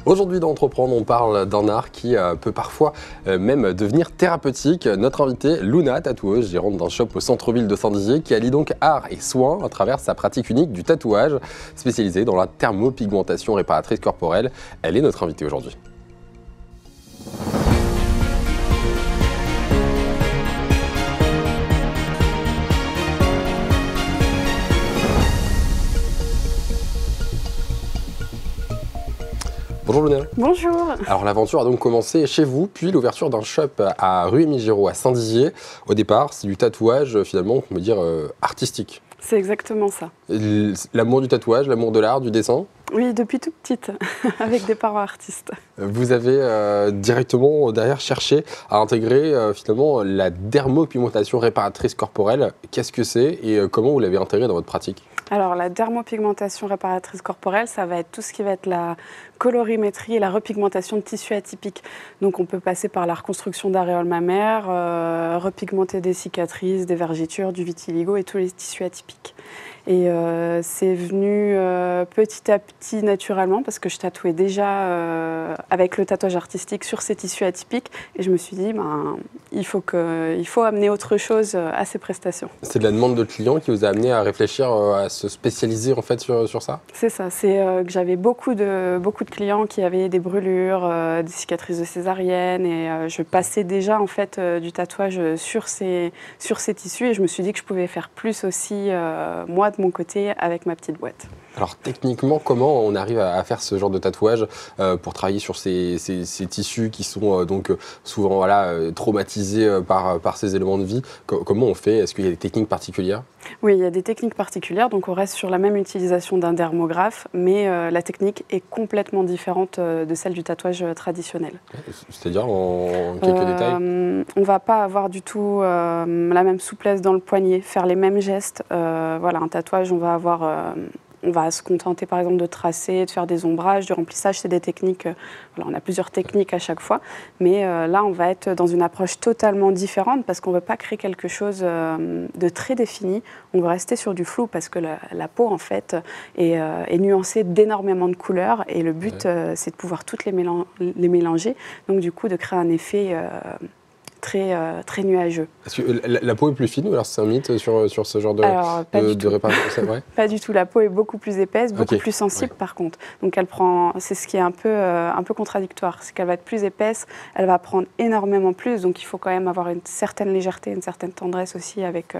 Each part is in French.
Aujourd'hui dans Entreprendre, on parle d'un art qui peut parfois même devenir thérapeutique. Notre invitée, Luna, tatoueuse, gérante d'un shop au centre-ville de Saint-Dizier, qui allie donc art et soins à travers sa pratique unique du tatouage, spécialisée dans la thermopigmentation réparatrice corporelle. Elle est notre invitée aujourd'hui. Bonjour Luna. Bonjour. Alors l'aventure a donc commencé chez vous, puis l'ouverture d'un shop à rue Émile Giraud à Saint-Dizier. Au départ, c'est du tatouage finalement, on peut dire artistique. C'est exactement ça. L'amour du tatouage, l'amour de l'art, du dessin? Oui, depuis toute petite, avec des parents artistes. Vous avez directement derrière cherché à intégrer finalement la dermopigmentation réparatrice corporelle. Qu'est-ce que c'est et comment vous l'avez intégré dans votre pratique? Alors la dermopigmentation réparatrice corporelle, ça va être tout ce qui va être la colorimétrie et la repigmentation de tissus atypiques. Donc on peut passer par la reconstruction d'aréoles mammaires, repigmenter des cicatrices, des vergetures, du vitiligo et tous les tissus atypiques. Et c'est venu petit à petit naturellement parce que je tatouais déjà avec le tatouage artistique sur ces tissus atypiques et je me suis dit il faut amener autre chose à ces prestations. C'est de la demande de clients qui vous a amené à réfléchir à se spécialiser en fait sur ça? C'est ça, c'est que j'avais beaucoup de clients qui avaient des brûlures, des cicatrices de césarienne et je passais déjà en fait du tatouage sur ces tissus et je me suis dit que je pouvais faire plus aussi moi de mon côté avec ma petite boîte. Alors techniquement, comment on arrive à faire ce genre de tatouage pour travailler sur ces tissus qui sont donc souvent traumatisés par ces éléments de vie? Comment on fait? Est-ce qu'il y a des techniques particulières? Oui, il y a des techniques particulières, donc on reste sur la même utilisation d'un dermographe, mais la technique est complètement différente de celle du tatouage traditionnel. C'est-à-dire en quelques détails? On ne va pas avoir du tout la même souplesse dans le poignet, faire les mêmes gestes. Voilà, un tatouage, on va se contenter par exemple de tracer, de faire des ombrages, du remplissage, c'est des techniques, on a plusieurs techniques à chaque fois, mais là on va être dans une approche totalement différente parce qu'on ne veut pas créer quelque chose de très défini, on veut rester sur du flou parce que la peau en fait est nuancée d'énormément de couleurs et le but c'est de pouvoir toutes les mélanger, donc du coup de créer un effet très nuageux. Est-ce que la peau est plus fine ou alors c'est un mythe sur ce genre de réparation? Pas du tout, la peau est beaucoup plus épaisse, beaucoup plus sensible par contre. Donc c'est ce qui est un peu contradictoire, c'est qu'elle va être plus épaisse, elle va prendre énormément plus, donc il faut quand même avoir une certaine légèreté, une certaine tendresse aussi avec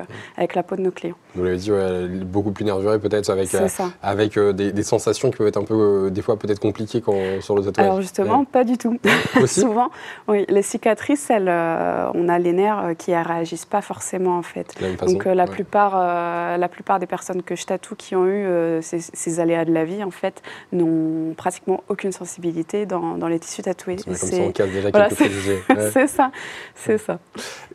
la peau de nos clients. Vous l'avez dit, beaucoup plus nervurée peut-être avec des sensations qui peuvent être un peu, des fois peut-être compliquées sur le tatouage. Alors justement, pas du tout. Souvent, oui, les cicatrices, on a les nerfs qui ne réagissent pas forcément en fait. Donc la plupart des personnes que je tatoue qui ont eu ces aléas de la vie en fait n'ont pratiquement aucune sensibilité dans les tissus tatoués. Comme ça on casse déjà quelques préjugés. C'est ça.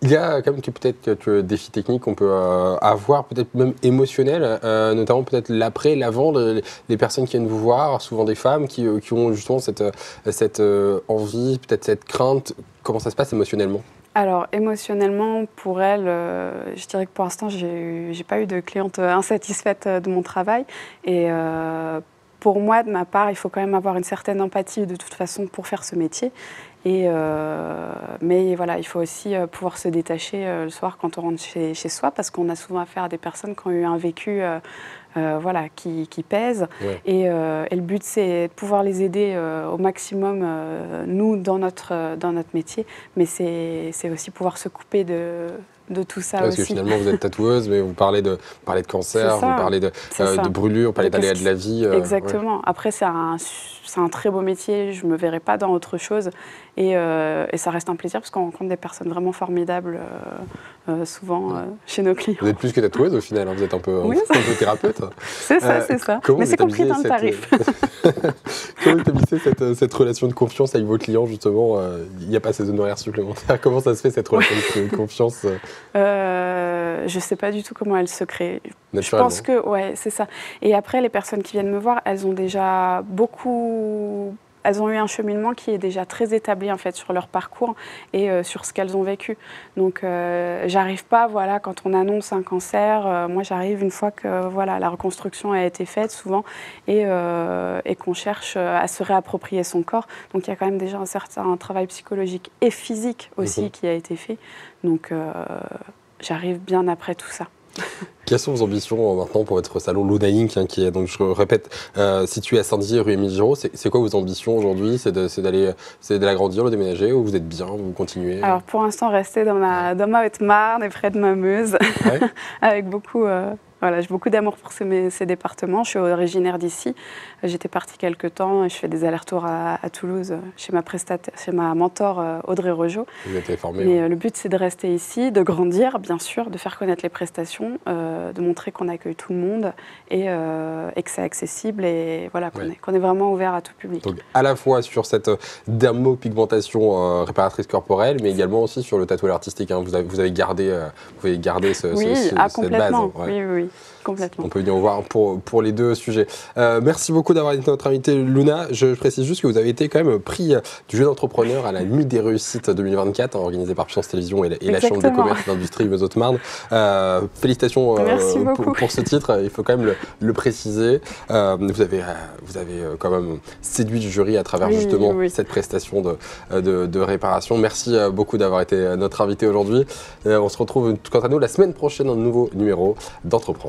Il y a quand même peut-être quelques défis techniques qu'on peut avoir, peut-être même émotionnels, notamment peut-être l'après, l'avant, les personnes qui viennent vous voir, souvent des femmes qui ont justement cette envie, peut-être cette crainte. Comment ça se passe émotionnellement? Alors émotionnellement, pour elle, je dirais que pour l'instant, j'ai pas eu de cliente insatisfaite de mon travail. Et pour moi, de ma part, il faut quand même avoir une certaine empathie de toute façon pour faire ce métier. Mais voilà, il faut aussi pouvoir se détacher le soir quand on rentre chez soi, parce qu'on a souvent affaire à des personnes qui ont eu un vécu qui pèse. Ouais. Et le but, c'est de pouvoir les aider au maximum, nous, dans notre métier. Mais c'est aussi pouvoir se couper de tout ça parce aussi. Que finalement, vous êtes tatoueuse, mais vous parlez de cancer, vous parlez de brûlure, vous parlez d'aléas de la vie. Exactement. Ouais. Après, c'est un très beau métier, je ne me verrai pas dans autre chose. Et ça reste un plaisir parce qu'on rencontre des personnes vraiment formidables souvent chez nos clients. Vous êtes plus que tatoueuse au final, hein, vous êtes un peu thérapeute. C'est ça. Mais c'est compris dans le tarif. Comment vous établissez cette relation de confiance avec vos clients justement? Il n'y a pas ces honoraires supplémentaires. Comment ça se fait cette relation de confiance? Je ne sais pas du tout comment elle se crée. Je pense que, c'est ça. Et après, les personnes qui viennent me voir, elles ont déjà beaucoup elles ont eu un cheminement qui est déjà très établi en fait sur leur parcours et sur ce qu'elles ont vécu. Donc j'arrive pas, voilà, quand on annonce un cancer, moi j'arrive une fois que voilà, la reconstruction a été faite souvent et qu'on cherche à se réapproprier son corps. Donc il y a quand même déjà un certain travail psychologique et physique aussi qui a été fait. Donc j'arrive bien après tout ça. Quelles sont vos ambitions maintenant pour votre salon Luna Inc, hein, qui est, donc je répète, situé à Saint-Dizier, rue Émile Giraud. C'est quoi vos ambitions aujourd'hui? C'est de l'agrandir, le déménager, ou vous êtes bien, vous continuez? Alors pour l'instant, rester dans ma Haute-Marne et près de ma Meuse, Ouais. avec beaucoup... Voilà, j'ai beaucoup d'amour pour ces départements. Je suis originaire d'ici. J'étais partie quelques temps. Je fais des allers-retours à Toulouse chez ma mentor Audrey Rogeau. Vous êtes formé. Mais le but, c'est de rester ici, de grandir, bien sûr, de faire connaître les prestations, de montrer qu'on accueille tout le monde et que c'est accessible et voilà, qu'on est vraiment ouvert à tout public. Donc à la fois sur cette dermopigmentation réparatrice corporelle, mais également aussi sur le tatouage artistique. Hein. Vous avez gardé cette base. Complètement. Ouais. Oui. Complètement. On peut venir vous voir pour les deux sujets. Merci beaucoup d'avoir été notre invitée, Luna. Je précise juste que vous avez été quand même prix du jeune entrepreneur à la Nuit des réussites 2024, organisée par Puissance Télévision et la Chambre de commerce et d'industrie Meuse-Haute-Marne. Félicitations pour ce titre, il faut quand même le préciser. Vous avez quand même séduit le jury à travers cette prestation de réparation. Merci beaucoup d'avoir été notre invité aujourd'hui. On se retrouve quant à nous la semaine prochaine dans un nouveau numéro d'Entreprendre.